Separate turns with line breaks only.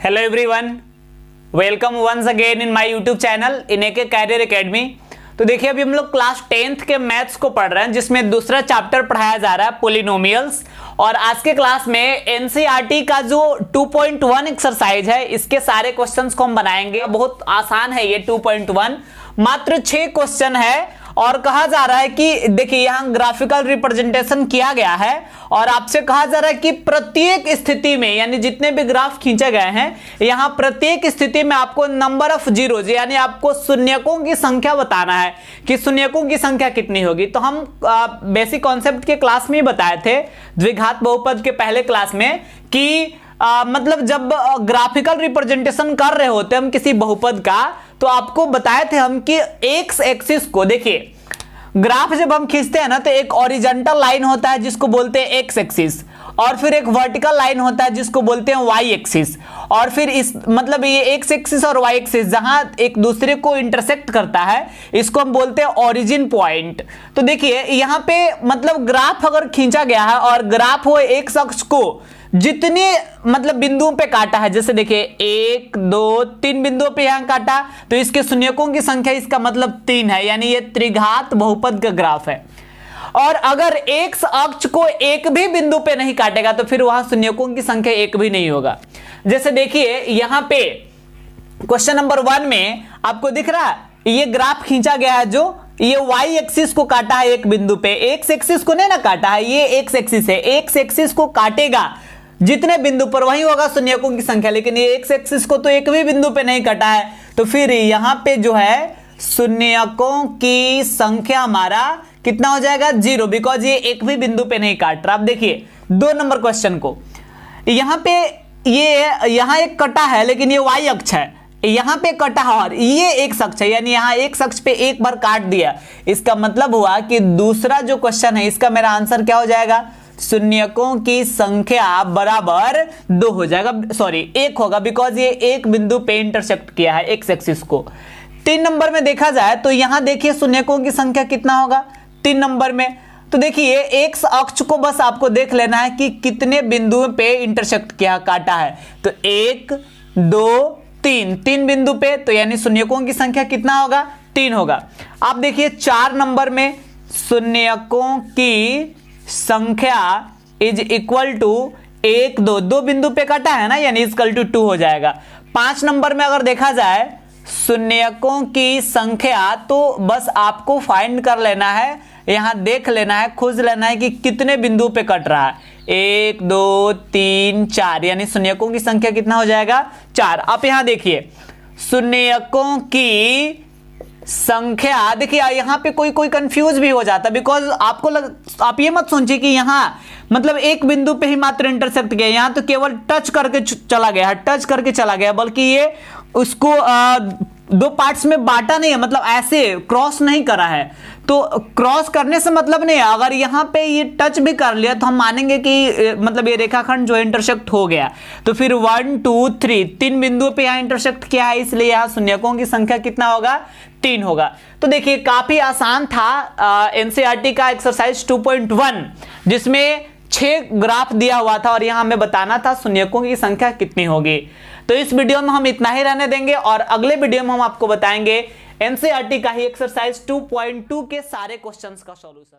Hello everyone, welcome once again in my YouTube channel in AK Career Academy. तो देखिए अभी हम लोग क्लास 10th के मैथ्स को पढ़ रहे हैं, जिसमें दूसरा चैप्टर पढ़ाया जा रहा है पॉलिनोमियल्स। और आज के क्लास में एनसीईआरटी का जो 2.1 एक्सरसाइज है, इसके सारे क्वेश्चंस को हम बनाएंगे। बहुत आसान है ये 2.1, मात्र 6 क्वेश्चन है। और कहा जा रहा है कि देखिए यहां ग्राफिकल रिप्रेजेंटेशन किया गया है और आपसे कहा जा रहा है कि प्रत्येक स्थिति में, यानी जितने भी ग्राफ खींचे गए हैं, यहां प्रत्येक स्थिति में आपको नंबर ऑफ जीरोज, यानी आपको शून्यकों की संख्या बताना है कि शून्यकों की संख्या कितनी होगी। तो हम बेसिक कॉन्सेप्ट के क्लास में ही बताए थे, द्विघात बहुपद के पहले क्लास में, कि मतलब जब ग्राफिकल रिप्रेजेंटेशन कर रहे होते हम किसी बहुपद का, तो आपको बताए थे हम कि एक्स एक्सिस को, देखिए ग्राफ जब हम खींचते हैं ना, तो एक ऑरिजेंटल लाइन होता है जिसको बोलते हैं एक्स एक्सिस, और फिर एक वर्टिकल लाइन होता है जिसको बोलते हैं वाई एक्सिस, और फिर इस मतलब ये एक्स एक्सिस और वाई एक्सिस जहां एक दूसरे को इंटरसेक्ट करता है, इसको हम बोलते हैं ओरिजिन पॉइंट। तो देखिए यहां पे मतलब ग्राफ अगर खींचा गया है और ग्राफ वो एक्स अक्ष को जितने मतलब बिंदुओं पे काटा है, जैसे देखिए 1 2 3 बिंदुओं पे यहां काटा, तो इसके शून्यकों की संख्या इसका मतलब 3 है, यानी ये त्रिघात बहुपद का ग्राफ है। और अगर एक्स अक्ष को एक भी बिंदु पे नहीं काटेगा तो फिर वहां शून्यकों की संख्या एक भी नहीं होगा। जैसे देखिए यहां पे क्वेश्चन नंबर 1 में आपको दिख रहा है, ये ग्राफ खींचा गया है, जो ये वाई एक्सिस को काटा है एक बिंदु पे, एक्स एक्सिस को नहीं ना काटा है, ये एक्स एक्सिस है। एक्स एक्सिस को काटेगा जितने बिंदु पर, वही होगा शून्यकों की संख्या, लेकिन ये एक्स एक्सिस को तो एक भी बिंदु पे नहीं काटा है, तो फिर यहां पे जो है शून्यकों की संख्या हमारा कितना हो जाएगा, 0, बिकॉज ये एक भी बिंदु पे नहीं काट रहा। अब देखिए 2 नंबर क्वेश्चन को, यहां पे ये यहां एक कटा है, लेकिन ये वाई अक्ष है, यहां पे कटा है और ये एक अक्ष है, यानी यहां एक अक्ष पे एक बार काट दिया। इसका मतलब हुआ कि दूसरा जो क्वेश्चन है, इसका मेरा आंसर क्या हो जाएगा, शून्यकों की संख्या बराबर 2 हो जाएगा, सॉरी 1 होगा, बिकॉज ये एक बिंदु पे इंटरसेक्ट किया है एक्स एक्सिस को। 3 नंबर में देखा जाए तो यहां देखिए शून्यकों की संख्या कितना होगा 3 नंबर में। तो देखिए एक्स अक्ष को बस आपको देख लेना है कि कितने बिंदुओं पे इंटरसेक्ट किया, काटा है, तो 1 2 3 बिंदु पे, तो यानी शून्यकों की संख्या कितना होगा, 3 होगा। आप देखिए 4 नंबर में शून्यकों की संख्या इज इक्वल टू 1 2 बिंदु पे काटा है ना, यानी इक्वल टू 2 हो जाएगा। 5 नंबर में अगर देखा जाए शून्यकों की संख्या, तो बस आपको फाइंड कर लेना है, यहां देख लेना है, खोज लेना है कि कितने बिंदु पे कट रहा है, 1 2 3 4, यानी शून्यकों की संख्या कितना हो जाएगा, 4। आप यहां देखिए शून्यकों की संख्या, देखिए यहां पे कोई कंफ्यूज भी हो जाता है, बिकॉज आपको आप ये मत सोचिए कि यहां मतलब एक बिंदु पे ही मात्र इंटरसेक्ट किया, यहां तो केवल टच करके चला गया है, टच करके चला गया, बल्कि ये उसको 2 पार्ट्स में बांटा नहीं है, मतलब ऐसे क्रॉस नहीं करा है। तो क्रॉस करने से मतलब नहीं है, अगर यहां पे ये टच भी कर लिया तो हम मानेंगे कि मतलब ये रेखाखंड जो इंटरसेक्ट हो गया। तो फिर 1 2 3 बिंदुओं पे यहां इंटरसेक्ट किया है, इसलिए यहां शून्यकों की संख्या कितना होगा, 3 होगा। तो देखिए काफी आसान था एनसीईआरटी का एक्सरसाइज 2.1, जिसमें 6 ग्राफ दिया हुआ था और यहां हमें बताना था शून्यकों की संख्या कितनी होगी। तो इस वीडियो में हम इतना ही रहने देंगे और अगले वीडियो में हम आपको बताएंगे एनसीईआरटी का ही एक्सरसाइज 2.2 के सारे क्वेश्चंस का सॉल्यूशन।